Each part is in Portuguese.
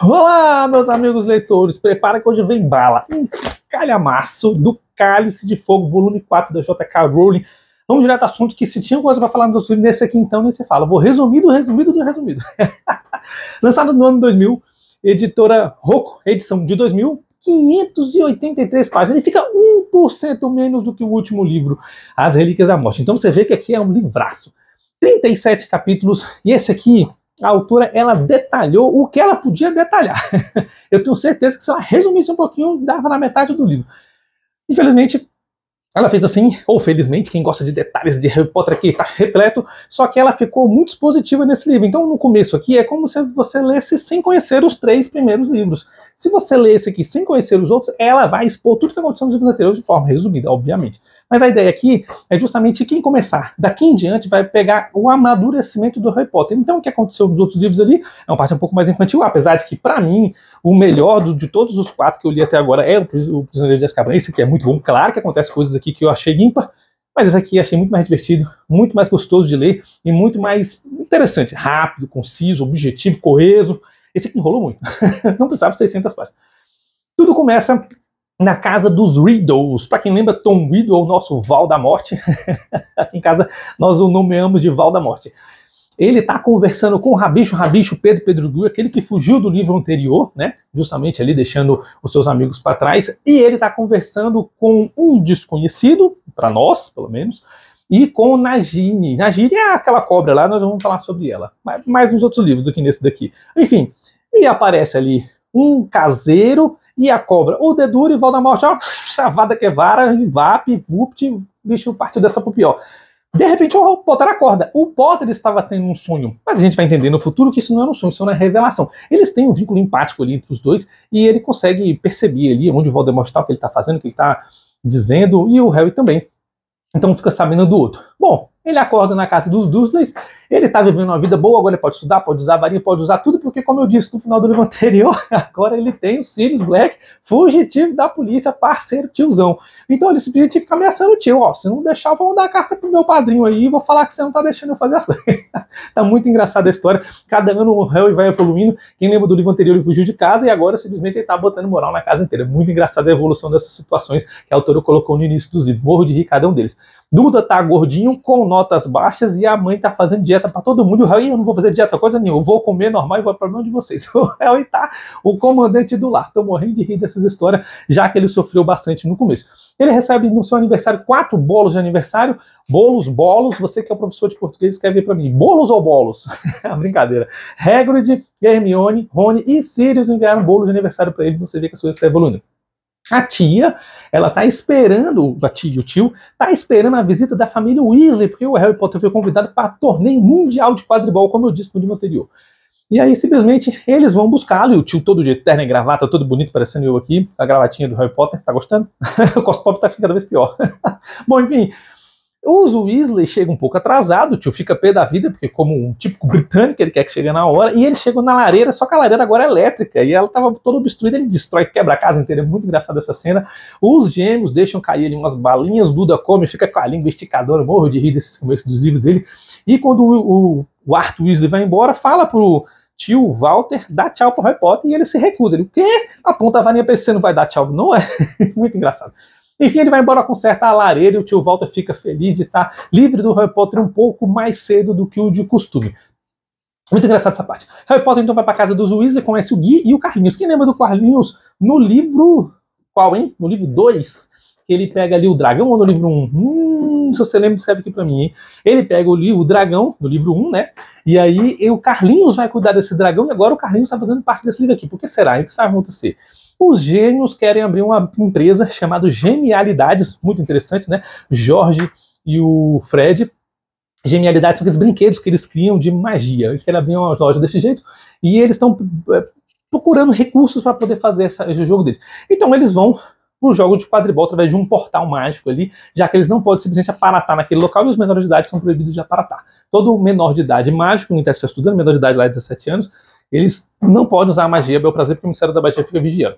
Olá, meus amigos leitores, prepara que hoje vem bala. Um calhamaço do Cálice de Fogo, volume 4 da J.K. Rowling. Vamos direto ao assunto, que se tinha coisa para falar dos livros nesse aqui, então nem se fala. Vou resumido. Lançado no ano 2000, editora Rocco, edição de 2000, 583 páginas. Ele fica 1% menos do que o último livro, As Relíquias da Morte. Então você vê que aqui é um livraço. 37 capítulos, e esse aqui, a autora, ela detalhou o que ela podia detalhar. Eu tenho certeza que se ela resumisse um pouquinho, dava na metade do livro. Infelizmente, ela fez assim, ou felizmente, quem gosta de detalhes de Harry Potter aqui está repleto, só que ela ficou muito expositiva nesse livro. Então, no começo aqui, é como se você lesse sem conhecer os 3 primeiros livros. Se você lê esse aqui sem conhecer os outros, ela vai expor tudo que aconteceu nos livros anteriores de forma resumida, obviamente. Mas a ideia aqui é justamente quem começar daqui em diante vai pegar o amadurecimento do Harry Potter. Então, o que aconteceu nos outros livros ali é uma parte um pouco mais infantil, apesar de que, para mim, o melhor de todos os 4 que eu li até agora é o Prisioneiro de Azkaban. Esse aqui é muito bom. Claro que acontece coisas aqui que eu achei ímpar, mas esse aqui eu achei muito mais divertido, muito mais gostoso de ler e muito mais interessante. Rápido, conciso, objetivo, coeso. Esse aqui enrolou muito. Não precisava de 600 páginas. Tudo começa na casa dos Riddles. Para quem lembra, Tom Riddle, nosso Val da Morte. Aqui em casa nós o nomeamos de Val da Morte. Ele está conversando com o Rabicho Pedro Grue, aquele que fugiu do livro anterior, né? Justamente ali deixando os seus amigos para trás. E ele está conversando com um desconhecido, para nós, pelo menos, e com Nagini. Nagini é aquela cobra lá, nós vamos falar sobre ela. Mais nos outros livros do que nesse daqui. Enfim, e aparece ali um caseiro e a cobra. O Deduro e Voldemort, ó, chavada que é vara, vap, vupt, o bicho partiu dessa pro pior. De repente o Potter acorda. O Potter estava tendo um sonho, mas a gente vai entender no futuro que isso não era um sonho, isso não é revelação. Eles têm um vínculo empático ali entre os dois e ele consegue perceber ali onde o Voldemort está, o que ele está fazendo, o que ele está dizendo, e o Harry também. Então fica sabendo do outro. Bom, ele acorda na casa dos Dursleys, ele tá vivendo uma vida boa, agora ele pode estudar, pode usar a varinha, pode usar tudo, porque, como eu disse no final do livro anterior, agora ele tem o Sirius Black, fugitivo da polícia, parceiro, tiozão. Então ele simplesmente fica ameaçando o tio, ó, se não deixar, eu vou mandar a carta pro meu padrinho aí e vou falar que você não tá deixando eu fazer as coisas. Tá muito engraçada a história, cada ano o Harry vai evoluindo, quem lembra do livro anterior ele fugiu de casa e agora simplesmente ele tá botando moral na casa inteira. Muito engraçada a evolução dessas situações que a autora colocou no início dos livros, morro de rir cada um deles. Duda tá gordinho, com notas baixas, e a mãe tá fazendo dieta pra todo mundo. E o Harry, eu não vou fazer dieta coisa nenhuma, eu vou comer normal e vou para o de vocês. O Harry tá o comandante do lar. Tô morrendo de rir dessas histórias, já que ele sofreu bastante no começo. Ele recebe no seu aniversário 4 bolos de aniversário. Bolos, você que é o professor de português, escreve pra mim, bolos ou bolos? Brincadeira. Hagrid, Hermione, Rony e Sirius enviaram bolos de aniversário pra ele, você vê que as coisas estão evoluindo. A tia, ela tá esperando, a tia e o tio, tá esperando a visita da família Weasley, porque o Harry Potter foi convidado para torneio mundial de quadribol, como eu disse no livro anterior. E aí, simplesmente, eles vão buscá-lo, e o tio todo de terno e gravata, todo bonito, parecendo eu aqui, a gravatinha do Harry Potter, tá gostando? O cosplay tá ficando cada vez pior. Bom, enfim, os Weasley chegam um pouco atrasado, o tio fica pé da vida, porque como um típico britânico, ele quer que chegue na hora, e eles chegam na lareira, só que a lareira agora é elétrica, e ela estava toda obstruída, ele destrói, quebra a casa inteira, é muito engraçada essa cena. Os gêmeos deixam cair ali umas balinhas, Duda come, fica com a língua esticadora, morro de rir desses começos dos livros dele, e quando o Arthur Weasley vai embora, fala pro tio Walter dá tchau pro Harry Potter, e ele se recusa, ele, o quê? Aponta a varinha pra ele, você não vai dar tchau, não é? Muito engraçado. Enfim, ele vai embora consertar a lareira e o tio Walter fica feliz de estar livre do Harry Potter um pouco mais cedo do que o de costume. Muito engraçado essa parte. Harry Potter então vai para casa dos Weasley, conhece o Gui e o Carlinhos. Quem lembra do Carlinhos no livro... qual, hein? No livro 2, que ele pega ali o dragão, ou no livro 1? Se você lembra, escreve aqui para mim, hein? Ele pega o dragão, no livro 1, né? E aí o Carlinhos vai cuidar desse dragão e agora o Carlinhos está fazendo parte desse livro aqui. Por que será? O que vai acontecer? Os gêmeos querem abrir uma empresa chamada Genialidades, muito interessante, né? Jorge e o Fred. Genialidades são aqueles brinquedos que eles criam de magia. Eles querem abrir uma loja desse jeito e eles estão procurando recursos para poder fazer esse jogo deles. Então eles vão para o jogo de quadribol através de um portal mágico ali, já que eles não podem simplesmente aparatar naquele local e os menores de idade são proibidos de aparatar. Todo menor de idade mágico, que está estudando, menor de idade lá de 17 anos, eles não podem usar a magia, bel prazer, porque o Ministério da Magia fica vigiando.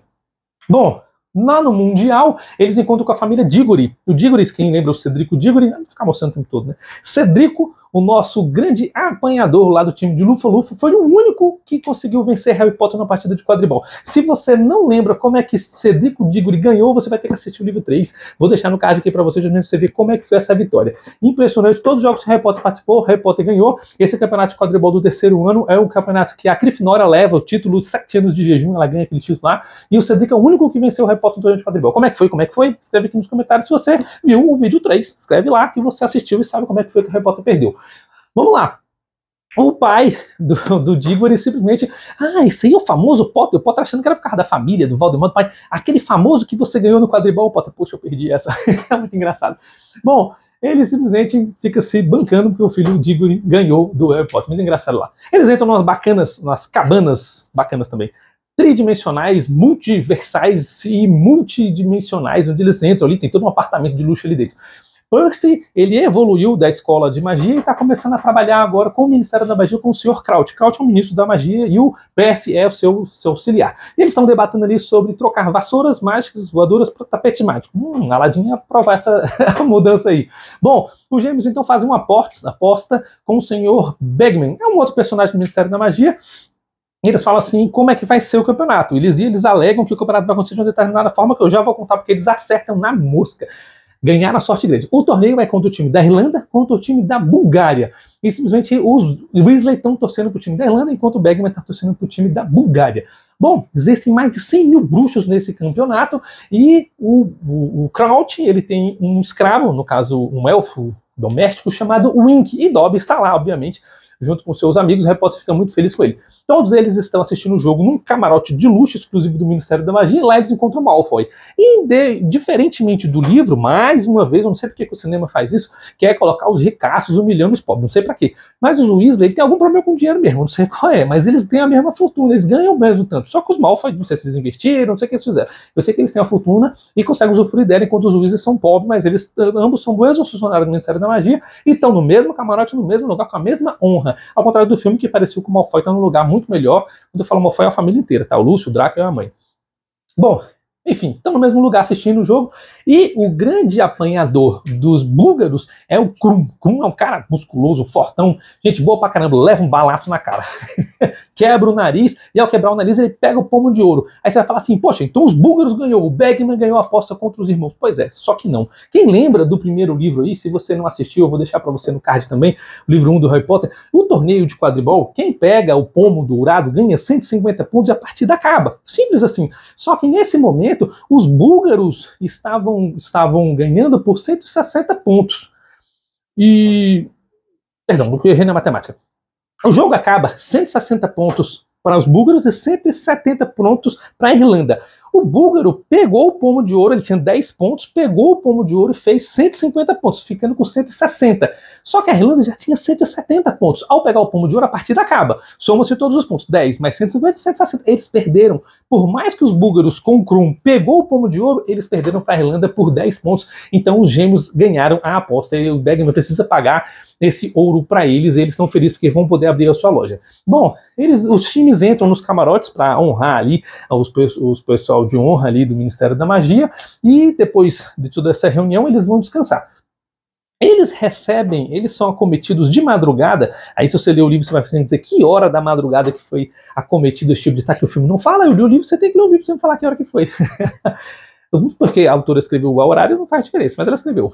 Bom, Lá no Mundial, eles encontram com a família Diggory. O Diggory, quem lembra o Cedrico Diggory, não vou ficar mostrando o tempo todo, né? Cedrico, o nosso grande apanhador lá do time de Lufa-Lufa, foi o único que conseguiu vencer Harry Potter na partida de quadribol. Se você não lembra como é que Cedrico Diggory ganhou, você vai ter que assistir o livro 3. Vou deixar no card aqui para você ver como é que foi essa vitória. Impressionante, todos os jogos que Harry Potter participou, Harry Potter ganhou. Esse campeonato de quadribol do terceiro ano é o campeonato que a Grifinória leva o título de 7 anos de jejum, ela ganha aquele título lá, e o Cedric é o único que venceu o Harry Potter no torneio de quadribol. Como é que foi? Como é que foi? Escreve aqui nos comentários se você viu o vídeo 3. Escreve lá que você assistiu e sabe como é que foi que o Harry Potter perdeu. Vamos lá. O pai do Diggory simplesmente... esse aí é o famoso Potter. O Potter achando que era por causa da família, do Voldemort, do pai. Aquele famoso que você ganhou no quadribol. O Potter, poxa, eu perdi essa. É muito engraçado. Bom, ele simplesmente fica se bancando porque o filho Diggory ganhou do Harry Potter. Muito engraçado lá. Eles entram umas cabanas bacanas também. Tridimensionais, multiversais e multidimensionais, onde eles entram ali, tem todo um apartamento de luxo ali dentro. Percy, ele evoluiu da escola de magia e está começando a trabalhar agora com o Ministério da Magia, com o Sr. Crouch. Crouch é o ministro da magia e o Percy é o seu auxiliar. E eles estão debatendo ali sobre trocar vassouras mágicas voadoras para tapete mágico. Aladdin ia aprovar essa mudança aí. Bom, os gêmeos então fazem uma aposta com o Sr. Bagman. É um outro personagem do Ministério da Magia. Eles falam assim, como é que vai ser o campeonato? Eles alegam que o campeonato vai acontecer de uma determinada forma, que eu já vou contar, porque eles acertam na mosca. Ganharam a sorte grande. O torneio é contra o time da Irlanda, contra o time da Bulgária. E simplesmente os Weasley estão torcendo para o time da Irlanda, enquanto o Bagman está torcendo para o time da Bulgária. Bom, existem mais de 100 mil bruxos nesse campeonato, e o Crouch, ele tem um escravo, no caso um elfo doméstico, chamado Wink, e Dobby está lá, obviamente, junto com seus amigos. O Harry Potter fica muito feliz com ele. Todos eles estão assistindo o jogo num camarote de luxo exclusivo do Ministério da Magia, e lá eles encontram o Malfoy. E diferentemente do livro, mais uma vez, eu não sei porque que o cinema faz isso, que é colocar os ricaços humilhando os pobres, não sei pra quê. Mas os Weasley tem algum problema com dinheiro mesmo, não sei qual é, mas eles têm a mesma fortuna, eles ganham o mesmo tanto. Só que os Malfoy, não sei se eles investiram, não sei o que eles fizeram. Eu sei que eles têm a fortuna e conseguem usufruir dela, enquanto os Weasley são pobres, mas eles ambos são bons funcionários do Ministério da Magia e estão no mesmo camarote, no mesmo lugar, com a mesma honra. Ao contrário do filme, que parecia que o Malfoy está num lugar muito melhor. Quando eu falo Malfoy, é a família inteira, tá? O Lúcio, o Draco e a mãe. Bom, enfim, estão no mesmo lugar assistindo o jogo, e o grande apanhador dos búlgaros é o Krum. Krum é um cara musculoso, fortão, gente boa pra caramba, leva um balaço na cara. Quebra o nariz, e ao quebrar o nariz ele pega o pomo de ouro. Aí você vai falar assim, poxa, então os búlgaros ganhou, o Bagman ganhou a aposta contra os irmãos. Pois é, só que não. Quem lembra do primeiro livro aí, se você não assistiu, eu vou deixar pra você no card também, o livro 1 do Harry Potter, o torneio de quadribol, quem pega o pomo dourado ganha 150 pontos e a partida acaba. Simples assim. Só que nesse momento, os búlgaros estavam ganhando por 160 pontos. Perdão, eu errei na matemática. O jogo acaba 160 pontos para os búlgaros e 170 pontos para a Irlanda. O búlgaro pegou o pomo de ouro, ele tinha 10 pontos, pegou o pomo de ouro e fez 150 pontos, ficando com 160. Só que a Irlanda já tinha 170 pontos. Ao pegar o pomo de ouro, a partida acaba. Soma-se todos os pontos, 10 mais 150, 160. Eles perderam. Por mais que os búlgaros com o Krum pegou o pomo de ouro, eles perderam para a Irlanda por 10 pontos. Então os gêmeos ganharam a aposta e o Bagman precisa pagar esse ouro para eles, e eles estão felizes porque vão poder abrir a sua loja. Bom, os times entram nos camarotes para honrar ali os pessoal de honra ali do Ministério da Magia, e depois de toda essa reunião eles vão descansar. Eles são acometidos de madrugada. Aí se você ler o livro você vai dizer que hora da madrugada que foi acometido esse tipo de ataque. O filme não fala, eu li o livro, você tem que ler o livro para você me falar que hora que foi. Porque a autora escreveu o horário, não faz diferença, mas ela escreveu.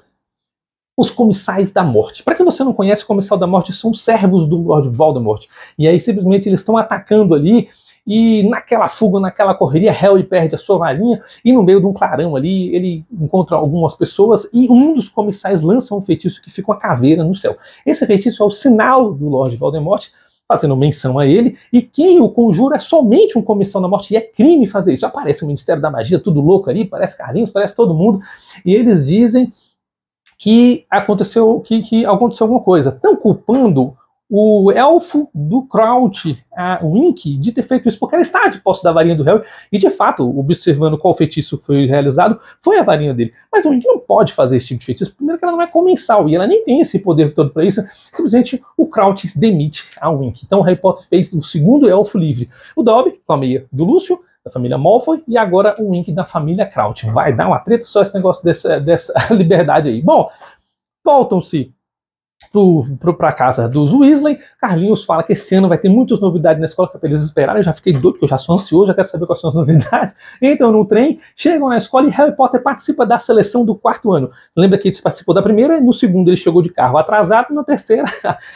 Os Comissais da Morte. Para quem você não conhece, o Comissal da Morte são servos do Lord Voldemort. E aí simplesmente eles estão atacando ali, e naquela fuga, naquela correria, Harry perde a sua varinha, e no meio de um clarão ali, ele encontra algumas pessoas, e um dos comissais lança um feitiço que fica uma caveira no céu. Esse feitiço é o sinal do Lord Voldemort, fazendo menção a ele, e quem o conjura é somente um Comissão da Morte, e é crime fazer isso. Aparece o Ministério da Magia, tudo louco ali, parece Carlinhos, parece todo mundo, e eles dizem que aconteceu alguma coisa. Estão culpando o elfo do Crouch, o Wink, de ter feito isso, porque ela está de posse da varinha do Harry, e de fato, observando qual feitiço foi realizado, foi a varinha dele. Mas o Wink não pode fazer esse tipo de feitiço, primeiro que ela não é comensal, e ela nem tem esse poder todo para isso, simplesmente o Crouch demite a Wink. Então o Harry Potter fez o segundo elfo livre. O Dobby, com a meia do Lúcio, da família Malfoy, e agora o Wink da família Crouch. Vai dar uma treta só esse negócio dessa liberdade aí. Bom, voltam-se para casa dos Weasley. Carlinhos fala que esse ano vai ter muitas novidades na escola, que é para eles esperarem. Eu já fiquei doido, porque eu já sou ansioso, já quero saber quais são as novidades. Entram no trem, chegam na escola e Harry Potter participa da seleção do 4º ano. Lembra que ele participou da primeira, no segundo ele chegou de carro atrasado, na terceira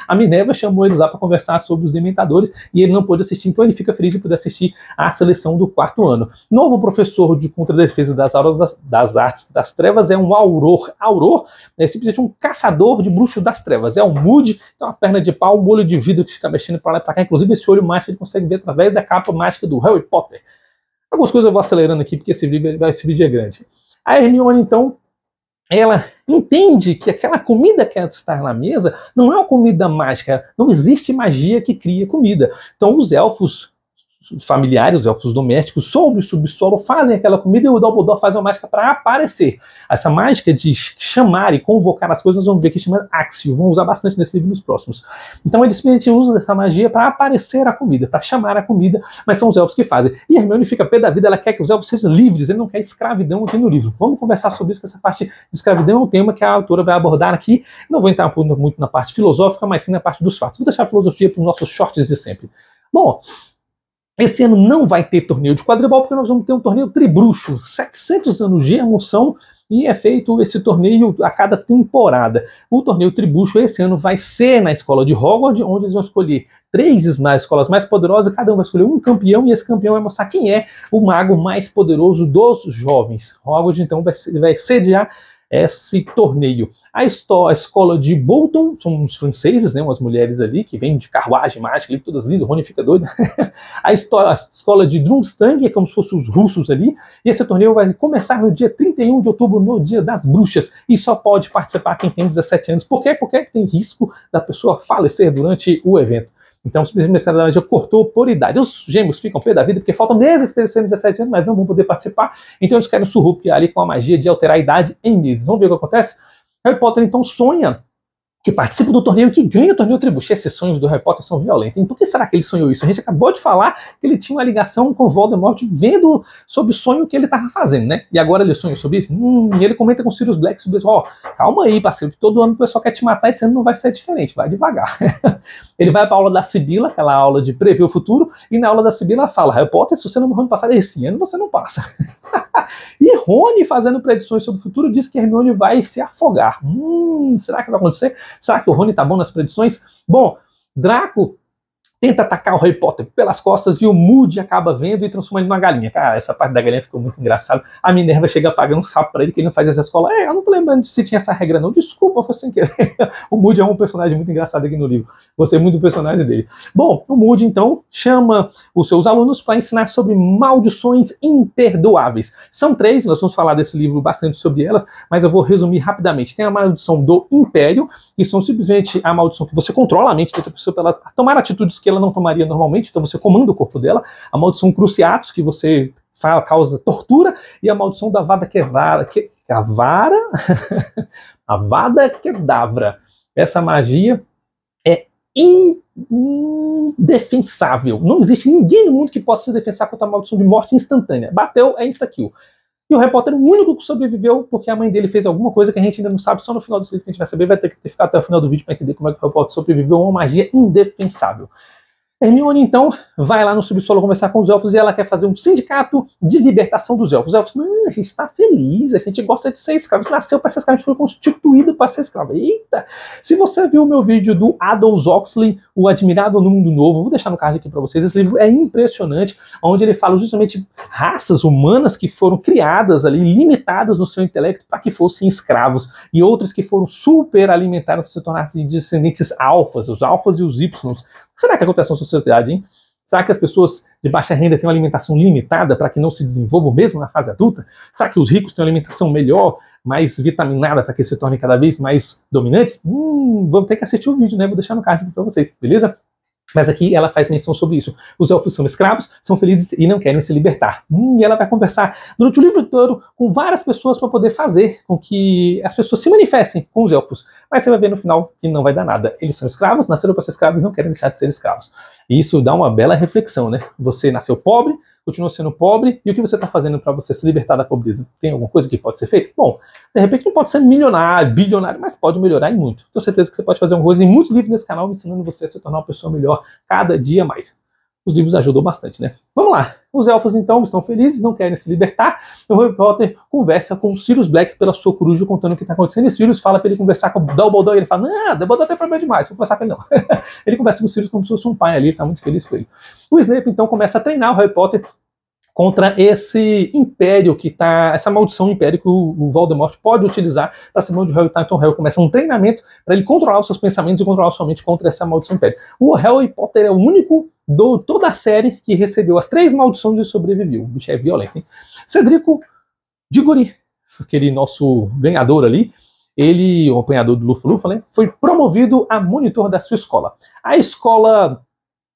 a Minerva chamou eles lá para conversar sobre os Dementadores e ele não pôde assistir, então ele fica feliz de poder assistir à seleção do 4º ano. Novo professor de contradefesa das aulas das artes das trevas é um Auror. Auror é simplesmente um caçador de bruxos das trevas. É um Moody, tem uma perna de pau, um olho de vidro que fica mexendo para lá e para cá. Inclusive esse olho mágico ele consegue ver através da capa mágica do Harry Potter. Algumas coisas eu vou acelerando aqui porque esse vídeo é grande. A Hermione, então, ela entende que aquela comida que está na mesa não é uma comida mágica. Não existe magia que cria comida. Então os elfos familiares, os elfos domésticos, sob o subsolo, fazem aquela comida e o Dumbledore faz uma mágica para aparecer. Essa mágica de chamar e convocar as coisas, nós vamos ver que chama Axio, vamos usar bastante nesse livro nos próximos. Então ele simplesmente usa essa magia para aparecer a comida, para chamar a comida, mas são os elfos que fazem. E a Hermione fica pé da vida, ela quer que os elfos sejam livres, ele não quer escravidão aqui no livro. Vamos conversar sobre isso, que essa parte de escravidão é um tema que a autora vai abordar aqui. Não vou entrar muito na parte filosófica, mas sim na parte dos fatos. Vou deixar a filosofia para os nossos shorts de sempre. Bom, esse ano não vai ter torneio de quadribol, porque nós vamos ter um torneio tribruxo, 700 anos de emoção, e é feito esse torneio a cada temporada. O torneio tribruxo esse ano vai ser na escola de Hogwarts, onde eles vão escolher 3 escolas mais poderosas, cada um vai escolher um campeão, e esse campeão vai mostrar quem é o mago mais poderoso dos jovens. Hogwarts, então, vai sediar esse torneio. A escola de Bolton, são uns franceses, né, umas mulheres ali, que vêm de carruagem mágica, ali, todas lindas, o Rony fica doido. A escola de Drumstang, é como se fossem os russos ali, e esse torneio vai começar no dia 31 de outubro, no dia das bruxas, e só pode participar quem tem 17 anos. Por quê? Porque tem risco da pessoa falecer durante o evento. Então, simplesmente já cortou por idade. Os gêmeos ficam pé da vida porque faltam meses para eles terem 17 anos, mas não vão poder participar. Então, eles querem surrupiar ali com a magia de alterar a idade em meses. Vamos ver o que acontece? Harry Potter, então, sonha que participa do torneio, que ganha o torneio Tribucho. Esses sonhos do Harry Potter são violentos. E por que será que ele sonhou isso? A gente acabou de falar que ele tinha uma ligação com o Voldemort vendo sobre o sonho que ele estava fazendo, né? E agora ele sonha sobre isso? E ele comenta com o Sirius Black sobre isso. Ó, calma aí, parceiro, que todo ano o pessoal quer te matar, esse ano não vai ser diferente, vai devagar. Ele vai para a aula da Sibila, aquela aula de prever o futuro, e na aula da Sibila ela fala: Harry Potter, se você não morreu no passado, esse ano você não passa. E Rony, fazendo predições sobre o futuro, diz que Hermione vai se afogar. Será que vai acontecer? Será que o Rony tá bom nas predições? Bom, Draco tenta atacar o Harry Potter pelas costas e o Moody acaba vendo e transforma ele numa galinha. Cara, essa parte da galinha ficou muito engraçada. A Minerva chega pagando um sapo pra ele que ele não fazia essa escola. Eu não tô lembrando se tinha essa regra não. Desculpa, foi sem querer. O Moody é um personagem muito engraçado aqui no livro. Gostei muito do personagem dele. Bom, o Moody então chama os seus alunos para ensinar sobre maldições imperdoáveis. São 3, nós vamos falar desse livro bastante sobre elas, mas eu vou resumir rapidamente. Tem a maldição do Império, que são simplesmente a maldição que você controla a mente da pessoa para ela tomar atitudes que ela não tomaria normalmente, então você comanda o corpo dela. A maldição Cruciatus, que você causa tortura, e a maldição da Vada a Vada Kedavra. Essa magia é indefensável. Não existe ninguém no mundo que possa se defensar contra a maldição de morte instantânea. Bateu, é insta-kill. E o Harry Potter é o único que sobreviveu porque a mãe dele fez alguma coisa que a gente ainda não sabe, só no final desse livro que a gente vai saber, vai ter que ficar até o final do vídeo para entender como é que o Harry Potter sobreviveu a uma magia indefensável. Hermione, então, vai lá no subsolo conversar com os elfos e ela quer fazer um sindicato de libertação dos elfos. Os elfos, não, a gente está feliz, a gente gosta de ser escravo, a gente nasceu para ser escravo, a gente foi constituído para ser escravo. Eita! Se você viu o meu vídeo do Aldous Huxley, O Admirável no Mundo Novo, vou deixar no card aqui para vocês, esse livro é impressionante, onde ele fala justamente raças humanas que foram criadas ali, limitadas no seu intelecto para que fossem escravos, e outras que foram super alimentadas para se tornarem descendentes alfas, os alfas e os ys. Será que acontece na sociedade, hein? Será que as pessoas de baixa renda têm uma alimentação limitada para que não se desenvolvam mesmo na fase adulta? Será que os ricos têm uma alimentação melhor, mais vitaminada para que se tornem cada vez mais dominantes? Vamos ter que assistir o vídeo, né? Vou deixar no card aqui para vocês, beleza? Mas aqui ela faz menção sobre isso. Os elfos são escravos, são felizes e não querem se libertar. E ela vai conversar durante o livro todo com várias pessoas para poder fazer com que as pessoas se manifestem com os elfos. Mas você vai ver no final que não vai dar nada. Eles são escravos, nasceram para ser escravos e não querem deixar de ser escravos. E isso dá uma bela reflexão, né? Você nasceu pobre, continua sendo pobre, e o que você está fazendo para você se libertar da pobreza? Tem alguma coisa que pode ser feita? Bom, de repente não pode ser milionário, bilionário, mas pode melhorar e muito. Tenho certeza que você pode fazer uma coisa. Tem muitos livros nesse canal ensinando você a se tornar uma pessoa melhor cada dia mais. Os livros ajudam bastante, né? Vamos lá. Os elfos, então, estão felizes, não querem se libertar. O Harry Potter conversa com o Sirius Black pela sua coruja, contando o que está acontecendo. E Sirius fala para ele conversar com o Dumbledore. E ele fala, não, Dumbledore tem problema demais, vou conversar com ele não. Ele conversa com o Sirius como se fosse um pai ali, ele está muito feliz com ele. O Snape, então, começa a treinar o Harry Potter contra esse império que tá, essa maldição império que o Voldemort pode utilizar para cima de Harry. Então Harry começa um treinamento para ele controlar os seus pensamentos e controlar sua mente contra essa maldição império. O Harry Potter é o único de toda a série que recebeu as 3 maldições e sobreviveu. O bicho é violento, hein? Cedrico Diggory, aquele nosso ganhador ali, ele, o apanhador do Lufa-Lufa, né, foi promovido a monitor da sua escola. A escola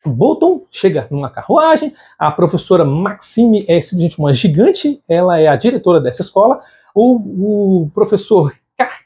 Bolton chega numa carruagem, a professora Maxime é simplesmente uma gigante, ela é a diretora dessa escola, o professor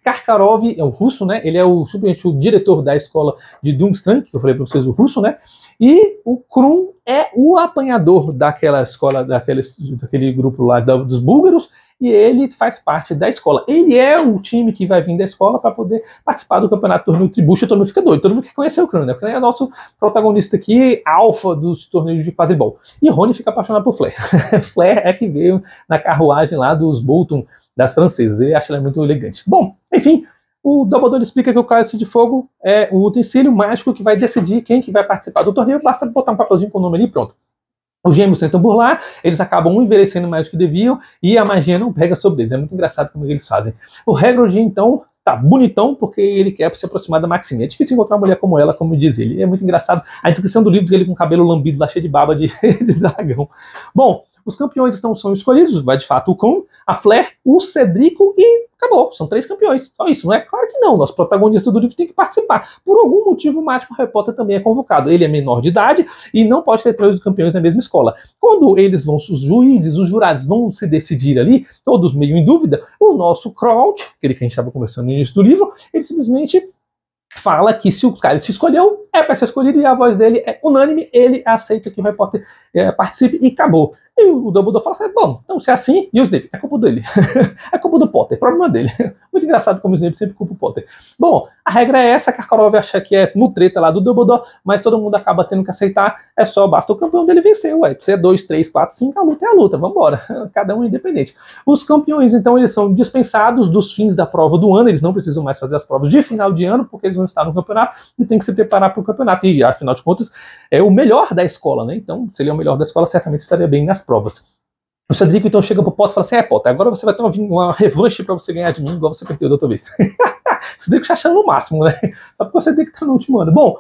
Karkaroff é o russo, né? Ele é simplesmente o diretor da escola de Durmstrang, que eu falei para vocês, o russo, né? E o Krum é o apanhador daquela escola, daquele grupo lá dos búlgaros, e ele faz parte da escola. Ele é o time que vai vir da escola para poder participar do campeonato Torneio Tribucho. Todo mundo fica doido, todo mundo quer conhecer o Krum, né? O Krum é nosso protagonista aqui, alfa dos torneios de quadribol. E Rony fica apaixonado por Flair. Flair é que veio na carruagem lá dos Bolton, das francesas. Ele acha ela muito elegante. Bom, enfim, o Dumbledore explica que o Cálice de Fogo é o utensílio mágico que vai decidir quem que vai participar do torneio. Basta botar um papelzinho com o nome ali e pronto. Os gêmeos tentam burlar, eles acabam envelhecendo mais do que deviam e a magia não pega sobre eles. É muito engraçado como eles fazem. O Hagrid, então, tá bonitão porque ele quer se aproximar da Maxime. É difícil encontrar uma mulher como ela, como diz ele. É muito engraçado a descrição do livro dele com o cabelo lambido lá, cheio de baba de dragão. Bom, os campeões então são escolhidos, vai de fato o Krum, a Flair, o Cedrico e acabou. São 3 campeões. Só isso, não é? Claro que não. Nosso protagonista do livro tem que participar. Por algum motivo mágico, o Harry Potter também é convocado. Ele é menor de idade e não pode ter 3 campeões na mesma escola. Quando eles vão, os juízes, os jurados vão se decidir ali, todos meio em dúvida, o nosso Crouch, aquele que a gente estava conversando no início do livro, ele simplesmente fala que se o cara se escolheu, é para ser escolhido e a voz dele é unânime, ele aceita que o Harry Potter participe e acabou. E o Dumbledore fala assim, bom, então se é assim, e o Snape? É culpa dele. É culpa do Potter, problema dele. Muito engraçado como o Snape sempre culpa o Potter. Bom, a regra é essa, Karkaroff acha que é mutreta lá do Dumbledore, mas todo mundo acaba tendo que aceitar, basta o campeão dele vencer, ué. Se é 2, 3, 4, 5, a luta é a luta, vambora. Cada um é independente. Os campeões, então, eles são dispensados dos fins da prova do ano, eles não precisam mais fazer as provas de final de ano, porque eles vão estar no campeonato e tem que se preparar para o campeonato. E, afinal de contas, é o melhor da escola, né? Então, se ele é o melhor da escola, certamente estaria bem nas provas. O Cedrico então chega pro Potter e fala assim, Potter, agora você vai ter uma revanche pra você ganhar de mim, igual você perdeu da outra vez. O Cedrico já achando no máximo, né? Só porque o Cedrico tá no último ano. Bom,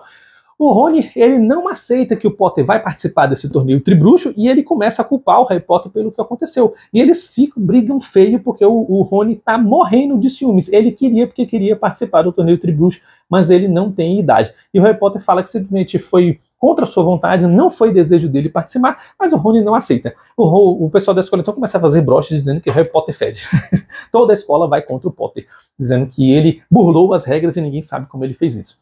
o Rony, ele não aceita que o Potter vai participar desse torneio tribruxo e ele começa a culpar o Harry Potter pelo que aconteceu. E eles brigam feio porque o Rony tá morrendo de ciúmes. Ele porque queria participar do torneio tribruxo, mas ele não tem idade. E o Harry Potter fala que simplesmente foi contra a sua vontade, não foi desejo dele participar, mas o Rony não aceita. O pessoal da escola então começa a fazer broches dizendo que Harry Potter fede. Toda a escola vai contra o Potter, dizendo que ele burlou as regras e ninguém sabe como ele fez isso.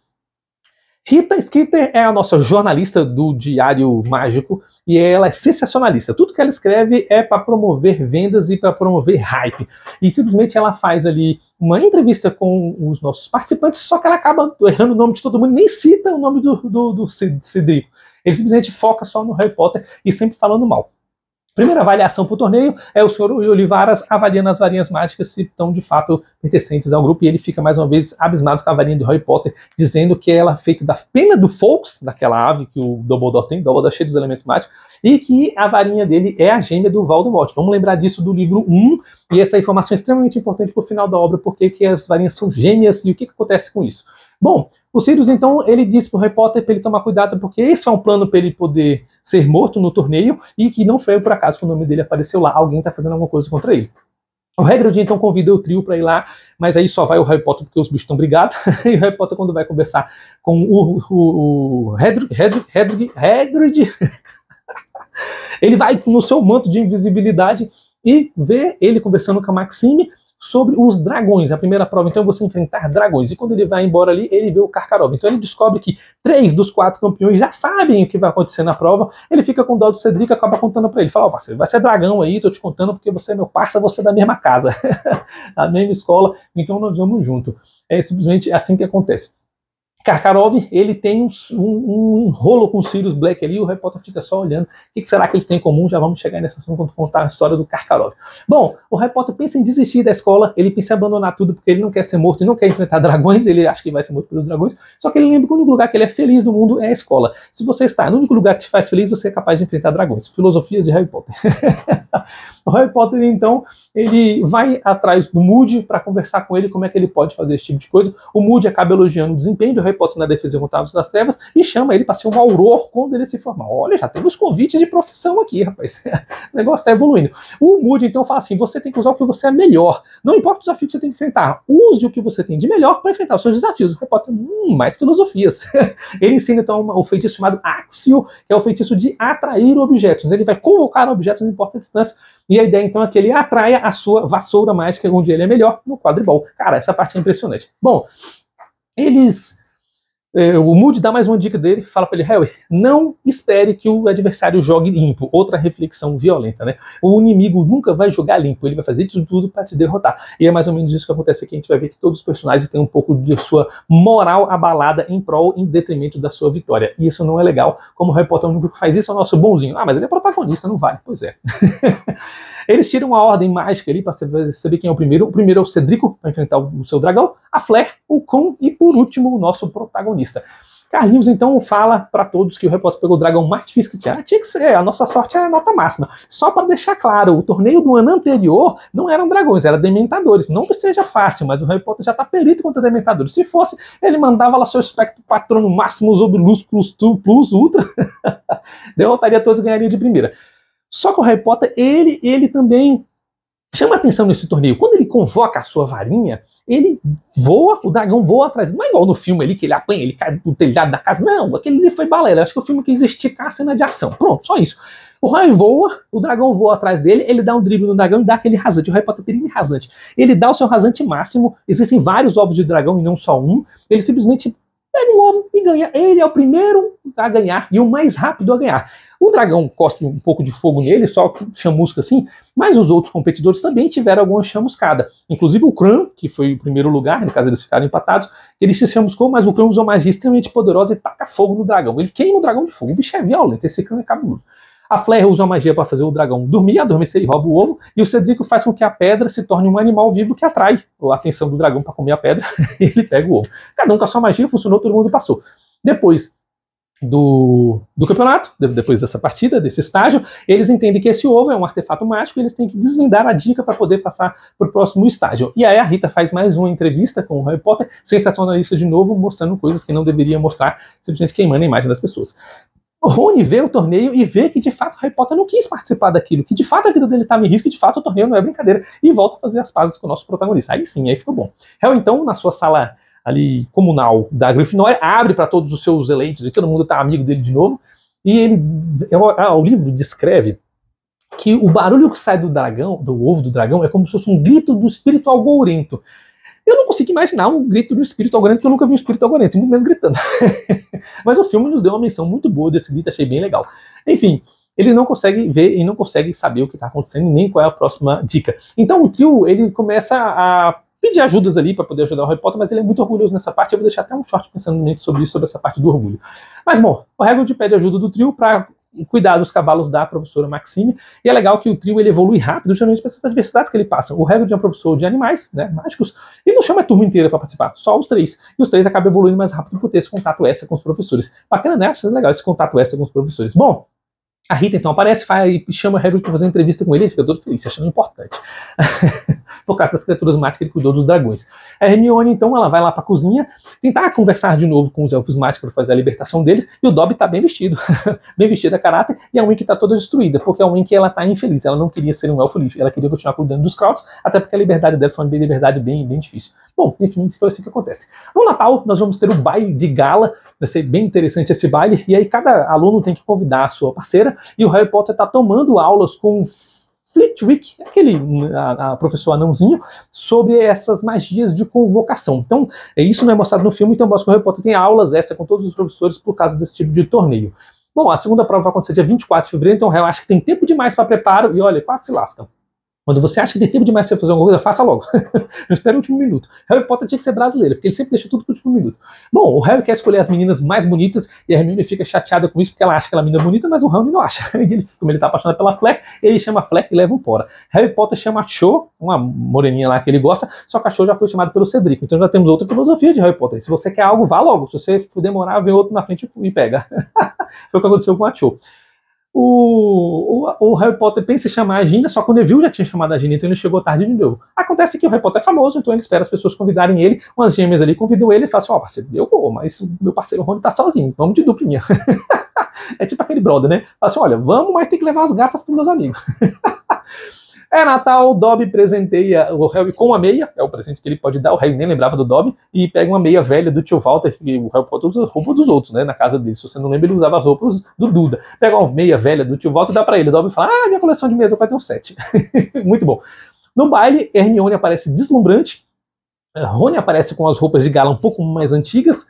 Rita Skeeter é a nossa jornalista do Diário Mágico e ela é sensacionalista. Tudo que ela escreve é para promover vendas e para promover hype. E simplesmente ela faz ali uma entrevista com os nossos participantes, só que ela acaba errando o nome de todo mundo, nem cita o nome do Cedrico. Ele simplesmente foca só no Harry Potter e sempre falando mal. Primeira avaliação para o torneio é o Sr. Olivaras avaliando as varinhas mágicas se estão de fato pertencentes ao grupo, e ele fica mais uma vez abismado com a varinha do Harry Potter, dizendo que ela é feita da pena do Fawkes, daquela ave que o Dumbledore tem, Dumbledore é cheio dos elementos mágicos, e que a varinha dele é a gêmea do Voldemort. Vamos lembrar disso do livro 1, e essa informação é extremamente importante para o final da obra, porque que as varinhas são gêmeas e o que acontece com isso. Bom, o Sirius, então, ele diz pro Harry Potter para ele tomar cuidado, porque esse é um plano para ele poder ser morto no torneio, e que não foi por acaso que o nome dele apareceu lá, alguém tá fazendo alguma coisa contra ele. O Hagrid, então, convida o trio para ir lá, mas aí só vai o Harry Potter porque os bichos estão brigados, e o Harry Potter, quando vai conversar com o Hagrid, ele vai no seu manto de invisibilidade e vê ele conversando com a Maxime sobre os dragões. A primeira prova, então, é você enfrentar dragões. E quando ele vai embora ali, ele vê o Karkaroff. Então ele descobre que 3 dos 4 campeões já sabem o que vai acontecer na prova. Ele fica com dó do Cedric e acaba contando pra ele. Fala, ó, parceiro, vai ser dragão aí, tô te contando porque você é meu parça, você é da mesma casa, da mesma escola, então nós vamos junto. É simplesmente assim que acontece. Karkaroff, ele tem um rolo com o Sirius Black ali, o Harry Potter fica só olhando. O que será que eles têm em comum? Já vamos chegar nessa assunto quando contar a história do Karkaroff. Bom, o Harry Potter pensa em desistir da escola, ele pensa em abandonar tudo porque ele não quer ser morto e não quer enfrentar dragões, ele acha que vai ser morto pelos dragões, só que ele lembra que o único lugar que ele é feliz no mundo é a escola. Se você está no único lugar que te faz feliz, você é capaz de enfrentar dragões. Filosofia de Harry Potter. O Harry Potter, então, ele vai atrás do Moody para conversar com ele como é que ele pode fazer esse tipo de coisa. O Moody acaba elogiando o desempenho do Harry Potter na defesa contra as das trevas e chama ele para ser um auror quando ele se formar. Olha, já temos convites de profissão aqui, rapaz. O negócio está evoluindo. O Moody, então, fala assim, você tem que usar o que você é melhor. Não importa o desafio que você tem que enfrentar. Use o que você tem de melhor para enfrentar os seus desafios. O Harry Potter, mais filosofias. Ele ensina, então, o feitiço chamado Axio, que é o feitiço de atrair objetos. Ele vai convocar objetos, não importa a distância. E a ideia, então, é que ele atraia a sua vassoura mágica, onde ele é melhor, no quadribol. Cara, essa parte é impressionante. Bom, o Moody dá mais uma dica dele, fala para ele, Harry, não espere que o adversário jogue limpo. Outra reflexão violenta, né? O inimigo nunca vai jogar limpo, ele vai fazer de tudo para te derrotar. E é mais ou menos isso que acontece aqui, a gente vai ver que todos os personagens têm um pouco de sua moral abalada em prol, em detrimento da sua vitória. E isso não é legal, como o Harry Potter, o único que faz isso é o nosso bonzinho. Ah, mas ele é protagonista, não vale. Pois é. Eles tiram uma ordem mágica ali para saber quem é o primeiro. O primeiro é o Cedrico, para enfrentar o seu dragão, a Flair, o Krum e, por último, o nosso protagonista. Carlinhos, então, fala para todos que o Harry Potter pegou o dragão mais difícil que tinha. Tinha que ser, a nossa sorte é a nota máxima. Só para deixar claro, o torneio do ano anterior não eram dragões, eram dementadores. Não que seja fácil, mas o Harry Potter já está perito contra dementadores. Se fosse, ele mandava lá seu espectro patrono máximo, Zobilus plus ultra, derrotaria todos e ganharia de primeira. Só que o Harry Potter, ele também chama atenção nesse torneio. Quando ele convoca a sua varinha, ele voa, o dragão voa atrás. Não é igual no filme ali, que ele apanha, ele cai do telhado da casa. Não, aquele ali foi balela. Acho que o filme quis esticar a cena de ação. Pronto, só isso. O Harry voa, o dragão voa atrás dele, ele dá um drible no dragão e dá aquele rasante. O Harry Potter tem rasante. Ele dá o seu rasante máximo. Existem vários ovos de dragão e não só um. Ele simplesmente pega um ovo e ganha. Ele é o primeiro a ganhar e o mais rápido a ganhar. O dragão cospe um pouco de fogo nele, só chamusca assim, mas os outros competidores também tiveram alguma chamuscada. Inclusive o Krum, que foi o primeiro lugar, no caso eles ficaram empatados, ele se chamuscou, mas o Krum usou magia extremamente poderosa e taca fogo no dragão. Ele queima o dragão de fogo. O bicho é violento, esse Krum é cabuloso. A Flair usa a magia para fazer o dragão dormir, adormecer e rouba o ovo, e o Cedrico faz com que a pedra se torne um animal vivo que atrai a atenção do dragão para comer a pedra, e ele pega o ovo. Cada um com a sua magia, funcionou, todo mundo passou. Depois do campeonato, depois dessa partida, desse estágio, eles entendem que esse ovo é um artefato mágico e eles têm que desvendar a dica para poder passar para o próximo estágio. E aí a Rita faz mais uma entrevista com o Harry Potter, sensacionalista de novo, mostrando coisas que não deveria mostrar, simplesmente queimando a imagem das pessoas. O Rony vê o torneio e vê que de fato o Harry Potter não quis participar daquilo, que de fato a vida dele estava em risco, que de fato o torneio não é brincadeira, e volta a fazer as pazes com o nosso protagonista. Aí sim, aí ficou bom. Harry, então, na sua sala ali comunal da Grifinória, abre para todos os seus eleitos, e todo mundo está amigo dele de novo, e o livro descreve que o barulho que sai do dragão, do ovo do dragão, é como se fosse um grito do espírito algourento. Eu não consigo imaginar um grito do espírito algourento, porque eu nunca vi um espírito algourento, muito menos gritando. Mas o filme nos deu uma menção muito boa desse grito, achei bem legal. Enfim, ele não consegue ver e não consegue saber o que está acontecendo, nem qual é a próxima dica. Então o trio, ele começa a pedir ajudas ali para poder ajudar o Harry Potter, mas ele é muito orgulhoso nessa parte. Eu vou deixar até um short pensando sobre isso, sobre essa parte do orgulho. Mas bom, o Hagrid pede ajuda do trio para cuidar dos cavalos da professora Maxime, e é legal que o trio ele evolui rápido, justamente para essas adversidades que ele passa. O Hagrid é um professor de animais, né, mágicos, ele não chama a turma inteira para participar, só os três, e os três acabam evoluindo mais rápido por ter esse contato extra com os professores. Bacana, né? Acho legal esse contato extra com os professores. Bom, a Rita então aparece e chama o Hagrid para fazer uma entrevista com ele, fica todo feliz, achando importante. Por causa das criaturas mágicas que ele cuidou dos dragões. A Hermione então ela vai lá para a cozinha tentar conversar de novo com os elfos mágicos para fazer a libertação deles, e o Dobby tá bem vestido, bem vestido a caráter, e a Winky tá toda destruída, porque a Winky ela tá infeliz, ela não queria ser um elfo livre, ela queria continuar cuidando dos Krauts, até porque a liberdade dela foi uma liberdade bem difícil. Bom, enfim, foi assim que acontece. No Natal nós vamos ter o baile de gala, vai ser bem interessante esse baile, e aí cada aluno tem que convidar a sua parceira, e o Harry Potter está tomando aulas com Flitwick, a professor anãozinho, sobre essas magias de convocação. Então, isso não é mostrado no filme, então mostra que o Harry Potter tem aulas extra com todos os professores por causa desse tipo de torneio. Bom, a segunda prova vai acontecer dia 24 de fevereiro, então o Harry acha que tem tempo demais para preparo, e olha, quase se lasca. Quando você acha que tem tempo demais para fazer alguma coisa, faça logo. Não espere o último minuto. Harry Potter tinha que ser brasileiro, porque ele sempre deixa tudo pro último minuto. Bom, o Harry quer escolher as meninas mais bonitas, e a Hermione fica chateada com isso, porque ela acha aquela menina bonita, mas o Rony não acha. Como ele tá apaixonado pela Flair, ele chama a Flair e leva um fora. Harry Potter chama a Cho, uma moreninha lá que ele gosta, só que a Cho já foi chamada pelo Cedrico. Então já temos outra filosofia de Harry Potter. Se você quer algo, vá logo. Se você demorar, vem outro na frente e pega. Foi o que aconteceu com a Cho. O Harry Potter pensa em chamar a Gina, só que o Neville já tinha chamado a Gina, então ele chegou tarde de novo. Acontece que o Harry Potter é famoso, então ele espera as pessoas convidarem ele, umas gêmeas ali convidam ele e fala assim, ó, parceiro, eu vou, mas o meu parceiro Rony tá sozinho, vamos de duplinha. É tipo aquele brother, né? Fala assim, olha, vamos, mas tem que levar as gatas pros meus amigos. É Natal, o Dobby presenteia o Harry com uma meia, é o presente que ele pode dar, o Harry nem lembrava do Dobby, e pega uma meia velha do tio Walter, que o Harry Potter usa roupa dos outros, né, na casa dele, se você não lembra ele usava as roupas do Duda. Pega uma meia velha do tio Walter e dá pra ele, o Dobby fala, minha coleção de mesa vai ter um 7. Muito bom. No baile, Hermione aparece deslumbrante, Rony aparece com as roupas de gala um pouco mais antigas,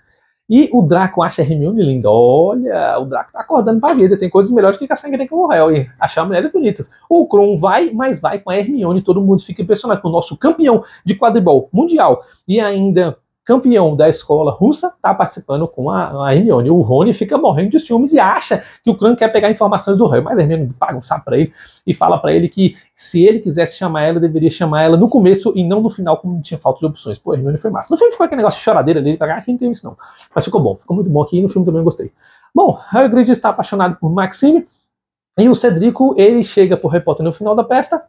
e o Draco acha a Hermione linda. Olha, o Draco tá acordando pra vida. Tem coisas melhores que a sangue com o Harry. Achar mulheres bonitas. O Kron vai, mas vai com a Hermione. Todo mundo fica impressionado com o nosso campeão de quadribol mundial. E ainda campeão da escola russa, tá participando com a Hermione. O Rony fica morrendo de ciúmes e acha que o Kron quer pegar informações do Harry. Mas a Hermione paga um sapo pra ele e fala pra ele que se ele quisesse chamar ela, deveria chamar ela no começo e não no final, como tinha falta de opções. Pô, a Hermione foi massa. No filme ficou aquele negócio de choradeira ali, aqui não tem isso não. Mas ficou bom, ficou muito bom aqui e no filme também eu gostei. Bom, Hagrid está apaixonado por Maxime e o Cedrico, ele chega pro Harry Potter no final da festa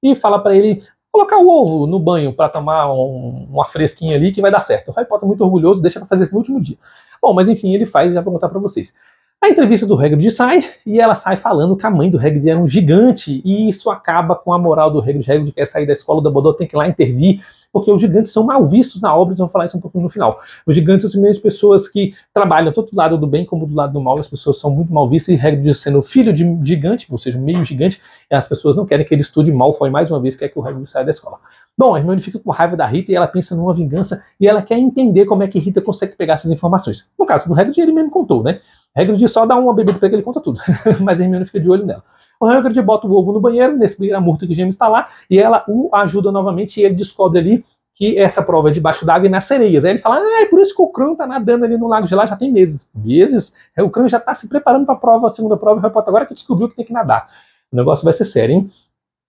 e fala pra ele colocar o ovo no banho para tomar uma fresquinha ali que vai dar certo. O Harry Potter é muito orgulhoso, deixa pra fazer isso no último dia. Bom, mas enfim, ele faz e já vou contar pra vocês. A entrevista do Hagrid sai, e ela sai falando que a mãe do Hagrid era um gigante, e isso acaba com a moral do Hagrid. O Hagrid quer sair da escola, o Dumbledore tem que ir lá intervir, porque os gigantes são mal vistos na obra, eles vão falar isso um pouquinho no final. Os gigantes são as pessoas que trabalham tanto do lado do bem como do lado do mal, as pessoas são muito mal vistas, e Hagrid sendo filho de gigante, ou seja, meio gigante, as pessoas não querem que ele estude mal, foi mais uma vez, quer que o Hagrid saia da escola. Bom, a Hermione fica com raiva da Rita, e ela pensa numa vingança, e ela quer entender como é que Rita consegue pegar essas informações. No caso do Hagrid, ele mesmo contou, né? Hagrid só dá uma bebida pra ele conta tudo, mas a Hermione fica de olho nela. O Hagrid bota o ovo no banheiro, nesse banheiro a Murta Gêmeos está lá, e ela o ajuda novamente, e ele descobre ali que essa prova é debaixo d'água e nas sereias. Aí ele fala, é por isso que o Kron tá nadando ali no Lago Gelado já tem meses. Meses? O Kron já tá se preparando pra prova, a segunda prova, o Harry Potter agora que descobriu que tem que nadar. O negócio vai ser sério, hein?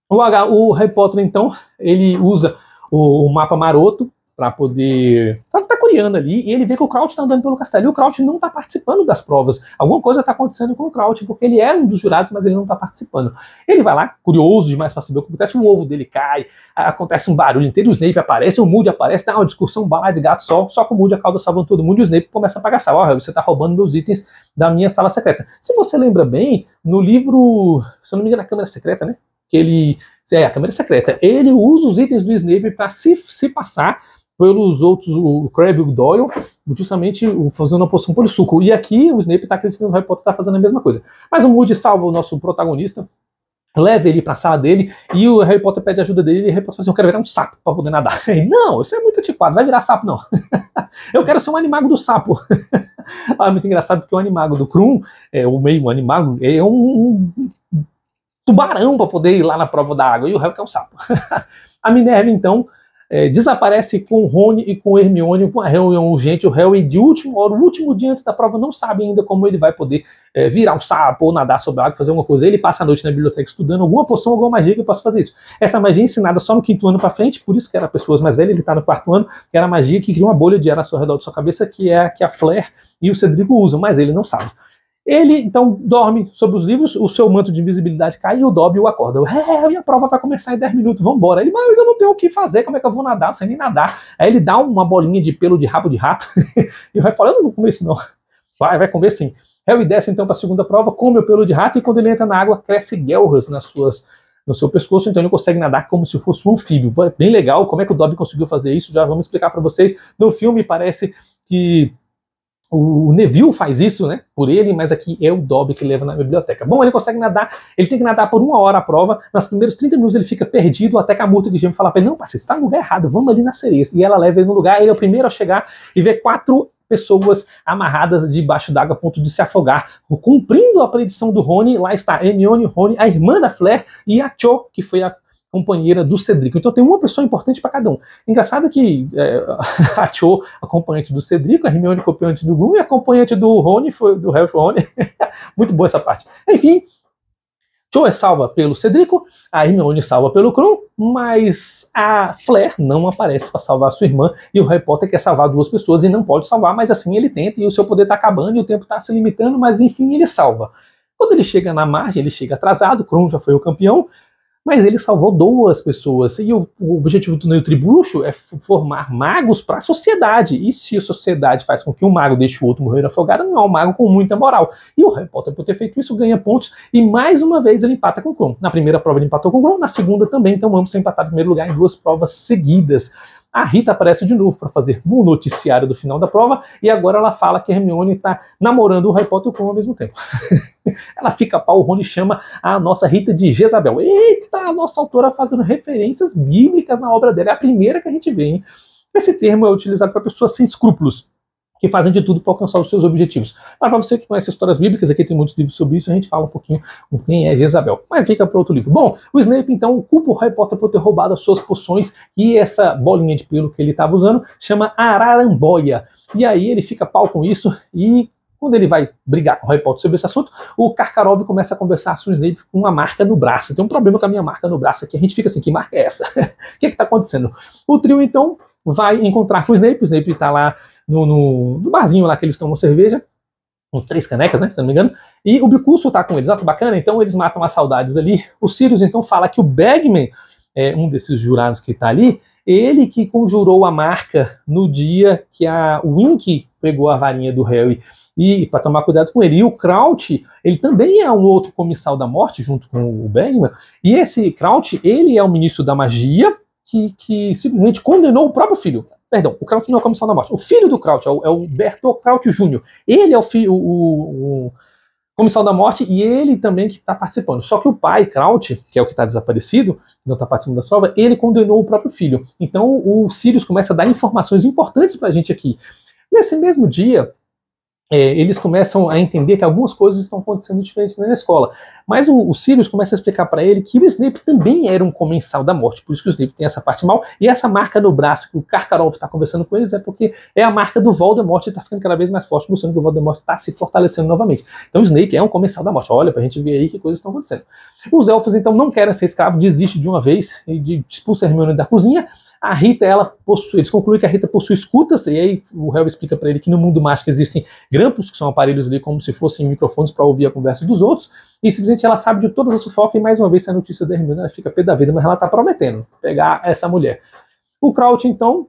O Harry Potter, então, ele usa o mapa maroto para poder... Tá curiando ali, e ele vê que o Crouch tá andando pelo castelo, e o Crouch não tá participando das provas. Alguma coisa tá acontecendo com o Crouch, porque ele é um dos jurados, mas ele não tá participando. Ele vai lá, curioso demais para saber o que acontece, o ovo dele cai, acontece um barulho inteiro, o Snape aparece, o Moody aparece, dá uma discussão, bala de gato só com o Moody acaba salvando todo mundo, e o Snape começa a bagaçar. Ó, você tá roubando meus itens da minha sala secreta. Se você lembra bem, no livro, se eu não me engano, a Câmara Secreta, né? Que ele... a Câmara Secreta. Ele usa os itens do Snape para se passar pelos outros, o Crabbe e o Doyle, justamente fazendo uma poção polissuco. E aqui o Snape está acreditando que o Harry Potter está fazendo a mesma coisa. Mas o Moody salva o nosso protagonista, leva ele para a sala dele, e o Harry Potter pede ajuda dele, e o Harry Potter fala assim, eu quero virar um sapo para poder nadar. Ele, não, isso é muito antiquado, vai virar sapo não. Eu quero ser um animago do sapo. É muito engraçado, porque o animago do Krum, o meio animago, é um tubarão para poder ir lá na prova da água, e o Harry quer um sapo. A Minerva, então, desaparece com o Rony e com o Hermione, com a reunião urgente. O Harry, de última hora, o último dia antes da prova, não sabe ainda como ele vai poder virar um sapo ou nadar sobre a água, fazer alguma coisa. Ele passa a noite na biblioteca estudando alguma poção, alguma magia que eu possa fazer isso. Essa magia é ensinada só no 5º ano para frente, por isso que era pessoas mais velhas, ele está no 4º ano, que era a magia que cria uma bolha de ar ao redor da sua cabeça, que é a que a Flair e o Cedrico usam, mas ele não sabe. Ele, então, dorme sobre os livros, o seu manto de invisibilidade cai e o Dobby o acorda. E a prova vai começar em 10 minutos, vambora. Ele, mas eu não tenho o que fazer, como é que eu vou nadar? Não sei nem nadar. Aí ele dá uma bolinha de pelo de rabo de rato, e o Harry fala, eu não vou comer isso não. Vai comer sim. Harry desce então para a segunda prova, come o pelo de rato, e quando ele entra na água, cresce guelras no seu pescoço, então ele consegue nadar como se fosse um anfíbio. Bem legal, como é que o Dobby conseguiu fazer isso? Já vamos explicar para vocês. No filme parece que O Neville faz isso, né, por ele, mas aqui é o Dobby que leva na biblioteca. Bom, ele consegue nadar, ele tem que nadar por 1 hora a prova, nos primeiros 30 minutos ele fica perdido, até que a Murta Gem fala pra ele, não, parceiro, você tá no lugar errado, vamos ali nas sereias. E ela leva ele no lugar, ele é o primeiro a chegar e vê 4 pessoas amarradas debaixo d'água a ponto de se afogar. Cumprindo a predição do Rony, lá está Hermione, Rony, a irmã da Flair e a Cho, que foi a companheira do Cedrico. Então tem uma pessoa importante para cada um. Engraçado que a Cho, acompanhante do Cedrico, a Hermione, acompanhante do Grum, e a acompanhante do Rony, foi do Harry Rony. Muito boa essa parte. Enfim, Cho é salva pelo Cedrico, a Hermione salva pelo Krum, mas a Flair não aparece para salvar a sua irmã, e o Harry Potter quer salvar 2 pessoas e não pode salvar, mas assim ele tenta, e o seu poder está acabando, e o tempo está se limitando, mas enfim ele salva. Quando ele chega na margem, ele chega atrasado, Krum já foi o campeão, mas ele salvou 2 pessoas. E o objetivo do Nutribruxo é formar magos para a sociedade. E se a sociedade faz com que um mago deixe o outro morrer afogado, não é um mago com muita moral. E o Harry Potter, por ter feito isso, ganha pontos. E mais uma vez ele empata com o Krum. Na primeira prova ele empatou com o Krum, na segunda também. Então ambos empataram em primeiro lugar em 2 provas seguidas. A Rita aparece de novo para fazer um noticiário do final da prova, e agora ela fala que a Hermione está namorando o Harry Potter e o Krum ao mesmo tempo. Ela fica pau, o Rony chama a nossa Rita de Jezabel. Eita, a nossa autora fazendo referências bíblicas na obra dela. É a primeira que a gente vê, hein? Esse termo é utilizado para pessoas sem escrúpulos, que fazem de tudo para alcançar os seus objetivos. Mas para você que conhece histórias bíblicas, aqui tem muitos livros sobre isso, a gente fala um pouquinho quem é Jezabel. Mas fica para outro livro. Bom, o Snape então culpa o Harry Potter por ter roubado as suas poções, e essa bolinha de pelo que ele estava usando chama Araramboia. E aí ele fica pau com isso, e quando ele vai brigar com o Harry Potter sobre esse assunto, o Karkaroff começa a conversar com o Snape com uma marca no braço. Tem um problema com a minha marca no braço aqui, a gente fica assim, que marca é essa? O que está acontecendo? O trio então vai encontrar com o Snape está lá no barzinho lá que eles tomam cerveja, com 3 canecas, né, se não me engano, e o Bicurso tá com eles, que bacana, então eles matam as saudades ali. O Sirius então fala que o Bagman, um desses jurados que tá ali, ele que conjurou a marca no dia que a Winky pegou a varinha do Harry, e para tomar cuidado com ele. E o Crouch, ele também é um outro comissal da morte, junto com o Bagman, e esse Crouch, ele é o ministro da magia, que simplesmente condenou o próprio filho. Perdão, o Crouch não é o comissão da morte. O filho do Crouch é o Bertolt Crouch Jr. Ele é o comissão da morte, e ele também que está participando. Só que o pai, Crouch, que é o que está desaparecido, não está participando das provas, ele condenou o próprio filho. Então o Sirius começa a dar informações importantes para a gente aqui. Nesse mesmo dia, eles começam a entender que algumas coisas estão acontecendo diferentes na escola. Mas o Sirius começa a explicar para ele que o Snape também era um comensal da morte, por isso que o Snape tem essa parte mal, e essa marca no braço que o Karkaroff está conversando com eles é porque é a marca do Voldemort, e está ficando cada vez mais forte, mostrando que o Voldemort está se fortalecendo novamente. Então o Snape é um comensal da morte. Olha, pra gente ver aí que coisas estão acontecendo. Os elfos então não querem ser escravos, desistem de uma vez e expulsam a Hermione da cozinha. A Rita, eles concluem que a Rita possui escutas, e aí o Harry explica para ele que no mundo mágico existem grampos, que são aparelhos ali como se fossem microfones para ouvir a conversa dos outros, e simplesmente ela sabe de todas as fofocas, e mais uma vez, essa notícia da Hermione, ela fica pé da vida, mas ela tá prometendo pegar essa mulher. O Crouch, então,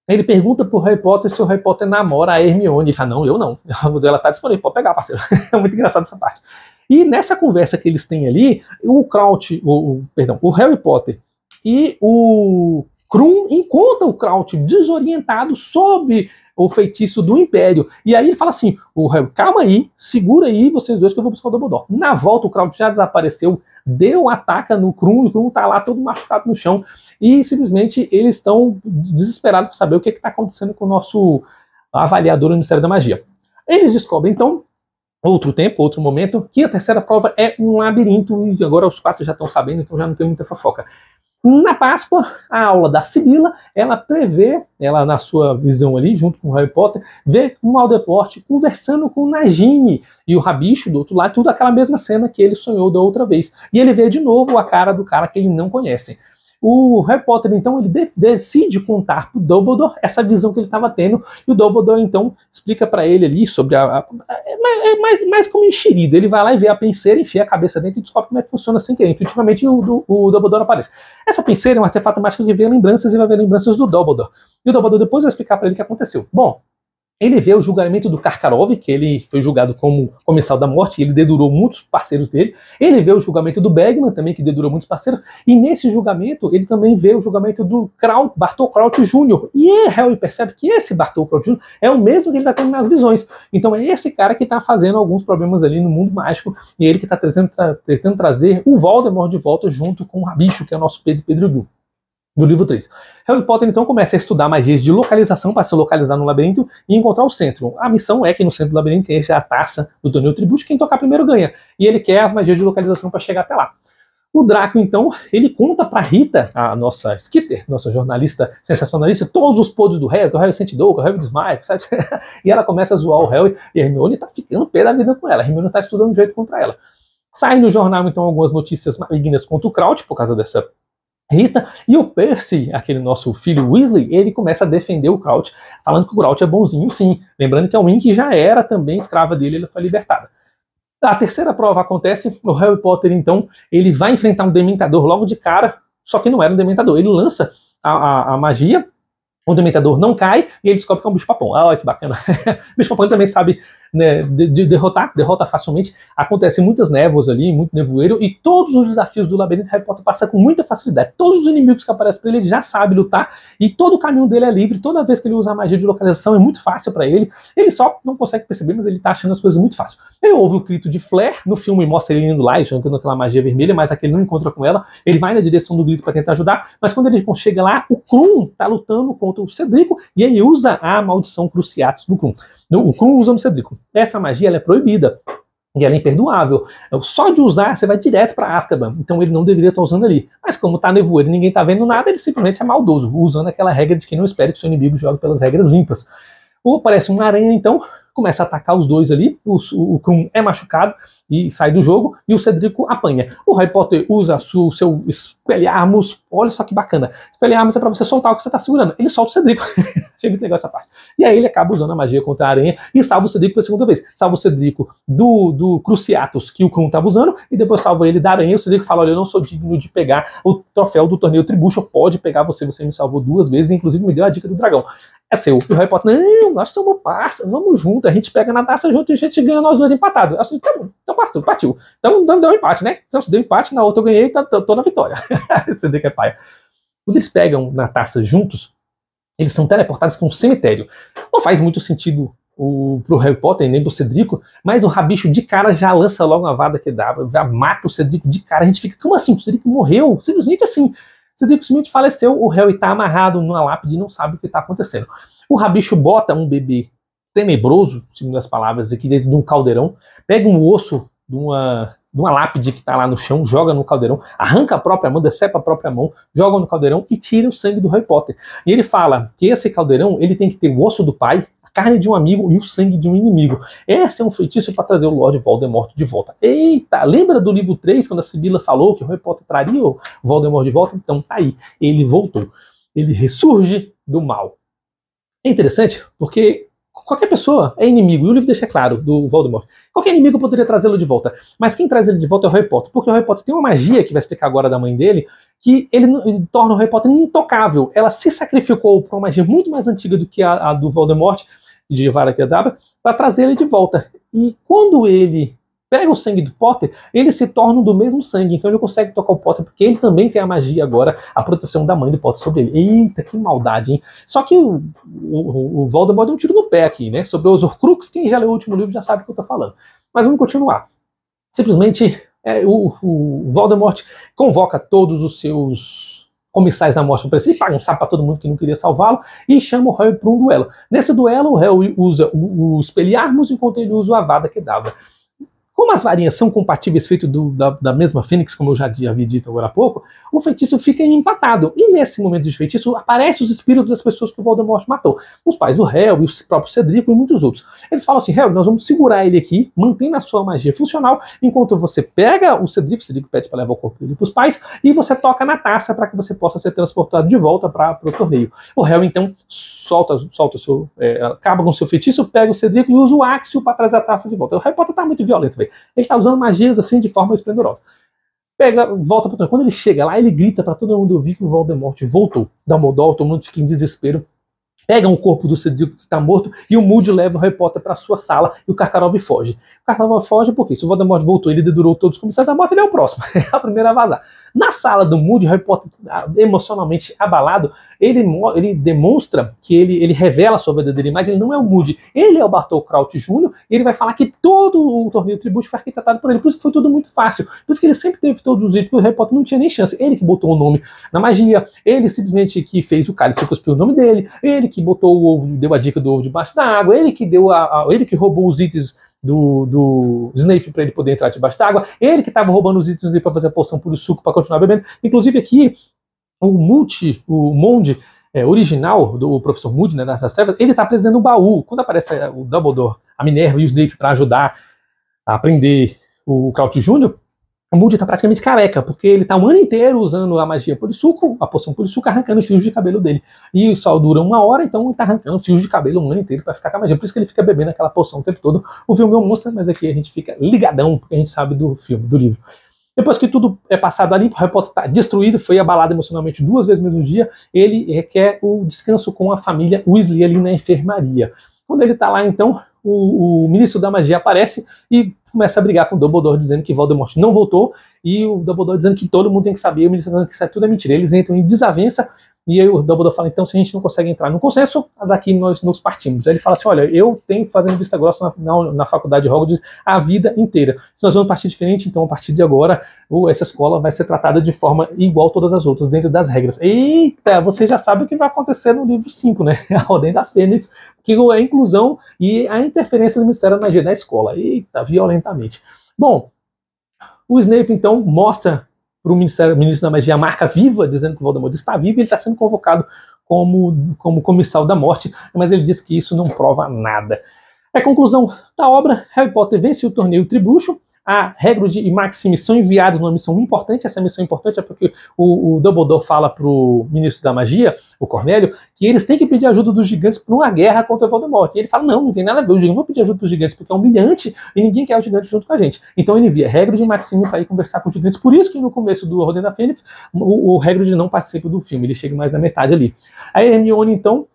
ele pergunta pro Harry Potter se o Harry Potter namora a Hermione, e fala, não, eu não, ela tá disponível, pode pegar, parceiro. É muito engraçado essa parte. E nessa conversa que eles têm ali, o Crouch, o Harry Potter e o Krum encontra o Crouch desorientado sob o feitiço do Império. E aí ele fala assim, calma aí, segura aí vocês dois que eu vou buscar o Dumbledore. Na volta o Crouch já desapareceu, deu um ataque no Krum, e o Krum tá lá todo machucado no chão, e simplesmente eles estão desesperados para saber o que está acontecendo com o nosso avaliador do Ministério da Magia. Eles descobrem então, outro momento, que a terceira prova é um labirinto, e agora os 4 já estão sabendo, então já não tem muita fofoca. Na Páscoa, a aula da Sibila, ela prevê, ela na sua visão ali, junto com o Harry Potter, vê o Maldeporte conversando com o Nagini e o Rabicho do outro lado, tudo aquela mesma cena que ele sonhou da outra vez. E ele vê de novo a cara do cara que ele não conhece. O Harry Potter, então, ele decide contar pro Dumbledore essa visão que ele estava tendo, e o Dumbledore, então, explica para ele ali sobre mais como enxerido. Ele vai lá e vê a penseira, enfia a cabeça dentro e descobre como é que funciona sem querer. Intuitivamente, o Dumbledore aparece. Essa penseira é um artefato mágico que vê lembranças, e vai ver lembranças do Dumbledore. E o Dumbledore depois vai explicar para ele o que aconteceu. Bom, Ele vê o julgamento do Karkaroff, que ele foi julgado como comensal da morte, e ele dedurou muitos parceiros dele. Ele vê o julgamento do Bergman, também, que dedurou muitos parceiros. E nesse julgamento, ele também vê o julgamento do Bartol Crouch Jr. E Harry percebe que esse Bartol Crouch Jr. é o mesmo que ele está tendo nas visões. Então é esse cara que está fazendo alguns problemas ali no mundo mágico, e ele que está tentando trazer o Voldemort de volta junto com o Rabicho, que é o nosso Pedro Gru, do livro 3. Harry Potter então começa a estudar magias de localização para se localizar no labirinto e encontrar o centro. A missão é que no centro do labirinto tem a taça do torneio Tribucho, quem tocar primeiro ganha. E ele quer as magias de localização para chegar até lá. O Draco, então, ele conta para Rita, a nossa Skeeter, nossa jornalista sensacionalista, todos os podres do Harry, que o Harry sente dor, que o Harry desmaia, sabe? E ela começa a zoar o Harry, e a Hermione tá ficando pé da vida com ela. A Hermione tá estudando um jeito contra ela. Sai no jornal, então, algumas notícias malignas contra o Crouch, por causa dessa Rita, e o Percy, aquele nosso filho Weasley, ele começa a defender o Crouch, falando que o Crouch é bonzinho sim, lembrando que a Winky já era também escrava dele, ele foi libertada. A terceira prova acontece, o Harry Potter então, ele vai enfrentar um Dementador logo de cara, só que não era um Dementador, ele lança a magia, o Dementador não cai e ele descobre que é um bicho-papão. Ah, olha que bacana. Bicho-papão ele também sabe, né, derrota facilmente. Acontecem muitas névoas ali, muito nevoeiro, e todos os desafios do labirinto Harry Potter passa com muita facilidade. Todos os inimigos que aparecem para ele já sabe lutar, e todo o caminho dele é livre. Toda vez que ele usa a magia de localização é muito fácil para ele. Ele só não consegue perceber, mas ele tá achando as coisas muito fácil. Ele ouve o grito de Flair, no filme mostra ele indo lá e jogando aquela magia vermelha, mas aqui ele não encontra com ela. Ele vai na direção do grito para tentar ajudar, mas quando ele chega lá, o Krum tá lutando contra o Cedrico, e ele usa a maldição Cruciatus do Krum. O Krum usa no Cedrico. Essa magia ela é proibida. E ela é imperdoável. Só de usar, você vai direto para Azkaban. Então ele não deveria estar usando ali. Mas como tá nevoeiro e ninguém tá vendo nada, ele simplesmente é maldoso, usando aquela regra de que não espere que o seu inimigo jogue pelas regras limpas. Ou aparece uma aranha, então, começa a atacar os dois ali, o Krum é machucado e sai do jogo, e o Cedrico apanha. O Harry Potter usa o seu Expelliarmus, olha só que bacana. Expelliarmus é para você soltar o que você está segurando. Ele solta o Cedrico. Achei muito legal essa parte. E aí ele acaba usando a magia contra a aranha e salva o Cedrico pela segunda vez. Salva o Cedrico do Cruciatus que o Krum estava usando, e depois salva ele da aranha, e o Cedrico fala, olha, eu não sou digno de pegar o troféu do torneio Tribucho, pode pegar você me salvou 2 vezes, inclusive me deu a dica do dragão. É seu. E o Harry Potter, não, nós somos parceiros, vamos junto, a gente pega na taça junto e a gente ganha nós dois empatados. Eu assim, tá bom, então partiu. Então deu um empate, né? Então se deu empate, na outra eu ganhei, tô na vitória. Você que é paia. Quando eles pegam na taça juntos, eles são teleportados para um cemitério. Não faz muito sentido pro Harry Potter, nem pro Cedrico, mas o Rabicho de cara já lança logo uma vada que dá, já mata o Cedrico de cara, a gente fica, como assim? O Cedrico morreu? Simplesmente assim. Cedrico Smith faleceu, o Harry está amarrado numa lápide e não sabe o que está acontecendo. O Rabicho bota um bebê tenebroso, segundo as palavras aqui, dentro de um caldeirão, pega um osso de uma lápide que está lá no chão, joga no caldeirão, arranca a própria mão, decepa a própria mão, joga no caldeirão e tira o sangue do Harry Potter. E ele fala que esse caldeirão ele tem que ter o osso do pai, a carne de um amigo e o sangue de um inimigo. Esse é um feitiço para trazer o Lord Voldemort de volta. Eita, lembra do livro 3, quando a Sibila falou que o Harry Potter traria o Voldemort de volta? Então tá aí, ele voltou. Ele ressurge do mal. É interessante porque qualquer pessoa é inimigo, e o livro deixa claro, do Voldemort. Qualquer inimigo poderia trazê-lo de volta, mas quem traz ele de volta é o Harry Potter, porque o Harry Potter tem uma magia, que vai explicar agora da mãe dele, que ele torna o Harry Potter intocável. Ela se sacrificou por uma magia muito mais antiga do que a do Voldemort, de Avada Kedavra, para trazer ele de volta. E quando ele pega o sangue do Potter, eles se tornam do mesmo sangue, então ele consegue tocar o Potter, porque ele também tem a magia agora, a proteção da mãe do Potter sobre ele. Eita, que maldade, hein? Só que o Voldemort deu um tiro no pé aqui, né? Sobre os Horcrux, quem já leu o último livro já sabe o que eu tô falando. Mas vamos continuar. Simplesmente, o Voldemort convoca todos os seus comissais da morte para ele, paga um sapo para todo mundo que não queria salvá-lo, e chama o Harry para um duelo. Nesse duelo, o Harry usa o Expelliarmus, enquanto ele usa o Avada Kedavra. Como as varinhas são compatíveis, feito da mesma Fênix, como eu já havia dito agora há pouco, o feitiço fica empatado. E nesse momento de feitiço, aparecem os espíritos das pessoas que o Voldemort matou. Os pais do Harry, o próprio Cedrico e muitos outros. Eles falam assim, Harry, nós vamos segurar ele aqui, mantendo a sua magia funcional, enquanto você pega o Cedrico pede para levar o corpo dele para os pais, e você toca na taça para que você possa ser transportado de volta para o torneio. O Harry, então, acaba com o seu feitiço, pega o Cedrico e usa o Axio para trazer a taça de volta. O Harry Potter tá muito violento, velho. Ele tá usando magias assim de forma esplendorosa. Volta pro torneio. Quando ele chega lá, ele grita para todo mundo ouvir que o Voldemort voltou. Dumbledore, todo mundo fica em desespero. pegam o corpo do Cedrico que está morto e o Moody leva o Harry Potter para sua sala e o Karkaroff foge. O Karkaroff foge porque se o Voldemort voltou, ele dedurou todos os comissários da morte, ele é o próximo, é a primeira a vazar. Na sala do Moody, o Harry Potter, emocionalmente abalado, ele demonstra que ele revela a sua verdadeira imagem, ele não é o Moody, ele é o Bartol Crouch Jr., e ele vai falar que todo o torneio Tribucho foi arquitetado por ele, por isso que foi tudo muito fácil, por isso que ele sempre teve todos os itens, porque o Harry Potter não tinha nem chance, ele que botou o nome na magia, ele simplesmente que fez o cálice e cuspiu o nome dele, ele que botou o ovo, deu a dica do ovo debaixo da água, ele que deu ele que roubou os itens do Snape para ele poder entrar debaixo d'água, ele que estava roubando os itens dele para fazer a poção por suco para continuar bebendo. Inclusive aqui, o Monde original do professor Moody, né, das trevas, ele está preso dentro do baú. Quando aparece o Dumbledore, a Minerva e o Snape para ajudar a aprender o Crouch Jr., o Moody está praticamente careca, porque ele está um ano inteiro usando a magia polissuco, a poção polissuco, arrancando fios de cabelo dele. E o sol dura 1 hora, então ele está arrancando fios de cabelo um ano inteiro para ficar com a magia. Por isso que ele fica bebendo aquela poção o tempo todo. O filme não mostra, mas aqui a gente fica ligadão, porque a gente sabe do filme, do livro. Depois que tudo é passado ali, o Harry Potter está destruído, foi abalado emocionalmente 2 vezes no mesmo dia, ele requer o descanso com a família Weasley ali na enfermaria. Quando ele está lá, então, o ministro da magia aparece e começa a brigar com o Dumbledore, dizendo que Voldemort não voltou, e o Dumbledore dizendo que todo mundo tem que saber, o ministro dizendo que isso tudo é mentira. Eles entram em desavença, e aí o Dumbledore fala, então, se a gente não consegue entrar no consenso, daqui nós nos partimos. Aí ele fala assim, olha, eu tenho fazendo vista grossa na faculdade de Hogwarts a vida inteira. Se nós vamos partir diferente, então a partir de agora, essa escola vai ser tratada de forma igual a todas as outras, dentro das regras. Eita, você já sabe o que vai acontecer no livro 5, né? A Ordem da Fênix, que é a inclusão e a interferência do Ministério da Magia na escola. Eita, violentamente. Bom, o Snape, então, mostra para o ministro da Magia a marca viva, dizendo que o Voldemort está vivo e ele está sendo convocado como comissário da morte, mas ele diz que isso não prova nada. A conclusão da obra, Harry Potter vence o torneio Tribucho, a Hagrid e Maxime são enviados numa missão importante. Essa missão importante é porque o Dumbledore fala para o ministro da magia, o Cornélio, que eles têm que pedir ajuda dos gigantes para uma guerra contra o Voldemort. E ele fala, não tem nada a ver, os gigantes vão pedir ajuda dos gigantes porque é humilhante e ninguém quer os gigantes junto com a gente. Então ele envia Hagrid e Maxime para ir conversar com os gigantes. Por isso que no começo do Ordem da Fênix, o Hagrid não participa do filme, ele chega mais na metade ali. A Hermione, então,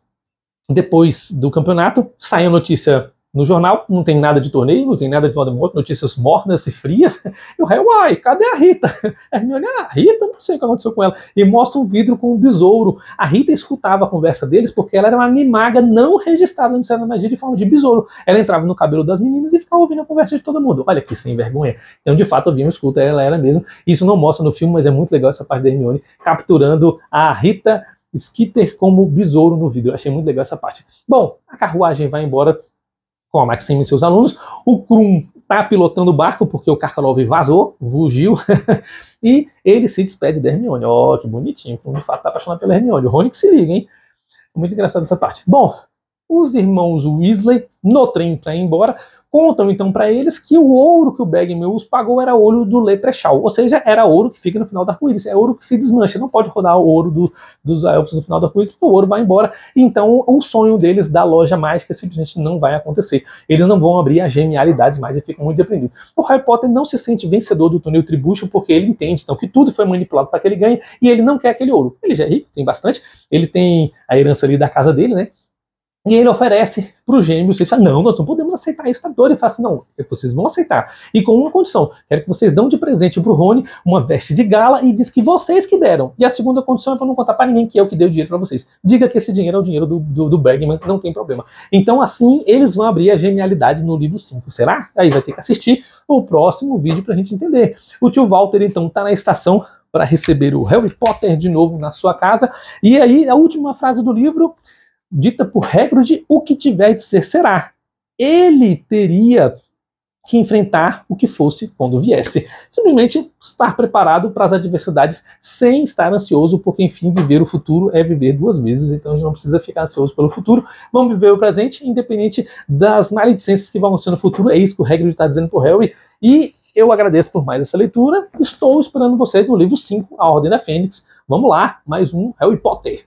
depois do campeonato, sai a notícia no jornal, não tem nada de torneio, não tem nada de Voldemort, notícias mornas e frias. E o Harry, uai, cadê a Rita? A Hermione, a Rita, não sei o que aconteceu com ela. E mostra um vidro com um besouro. A Rita escutava a conversa deles porque ela era uma animaga não registrada no Ministério da Magia de forma de besouro. Ela entrava no cabelo das meninas e ficava ouvindo a conversa de todo mundo. Olha que sem vergonha. Então, de fato, eu escuta, ela era mesmo. Isso não mostra no filme, mas é muito legal essa parte da Hermione capturando a Rita Skeeter como besouro no vidro. Eu achei muito legal essa parte. Bom, a carruagem vai embora com a Maxime e seus alunos. O Krum está pilotando o barco porque o Karkaroff vazou, fugiu, e ele se despede da Hermione. Ó, que bonitinho, o Krum de fato está apaixonado pela Hermione. O Rony que se liga, hein? Muito engraçado essa parte. Bom, os irmãos Weasley, no trem para ir embora, contam então para eles que o ouro que o Bagman os pagou era ouro do Leprechaun, ou seja, era ouro que fica no final do arco-íris, é ouro que se desmancha, não pode rodar o ouro dos elfos no final do arco-íris, porque o ouro vai embora, então o sonho deles da loja mágica simplesmente não vai acontecer, eles não vão abrir as genialidades mais e ficam muito deprimidos. O Harry Potter não se sente vencedor do torneio Tribucho porque ele entende então que tudo foi manipulado para que ele ganhe e ele não quer aquele ouro, ele já é rico, tem bastante, ele tem a herança ali da casa dele, né? E ele oferece para os gêmeos, ele fala, não, nós não podemos aceitar isso, tá doido? Ele fala assim, não, vocês vão aceitar. E com uma condição, quero que vocês dão de presente para o Rony uma veste de gala e diz que vocês que deram. E a segunda condição é para não contar para ninguém que é o que deu dinheiro para vocês. Diga que esse dinheiro é o dinheiro do Bagman, não tem problema. Então assim, eles vão abrir a genialidade no livro 5, será? Aí vai ter que assistir o próximo vídeo para a gente entender. O tio Walter, então, está na estação para receber o Harry Potter de novo na sua casa. E aí, a última frase do livro, dita por Hagrid, o que tiver de ser, será. Ele teria que enfrentar o que fosse quando viesse. Simplesmente estar preparado para as adversidades sem estar ansioso, porque, enfim, viver o futuro é viver 2 vezes, então a gente não precisa ficar ansioso pelo futuro. Vamos viver o presente, independente das maledicências que vão acontecer no futuro. É isso que o Hagrid está dizendo para o Harry. E eu agradeço por mais essa leitura. Estou esperando vocês no livro 5, A Ordem da Fênix. Vamos lá, mais um Harry Potter.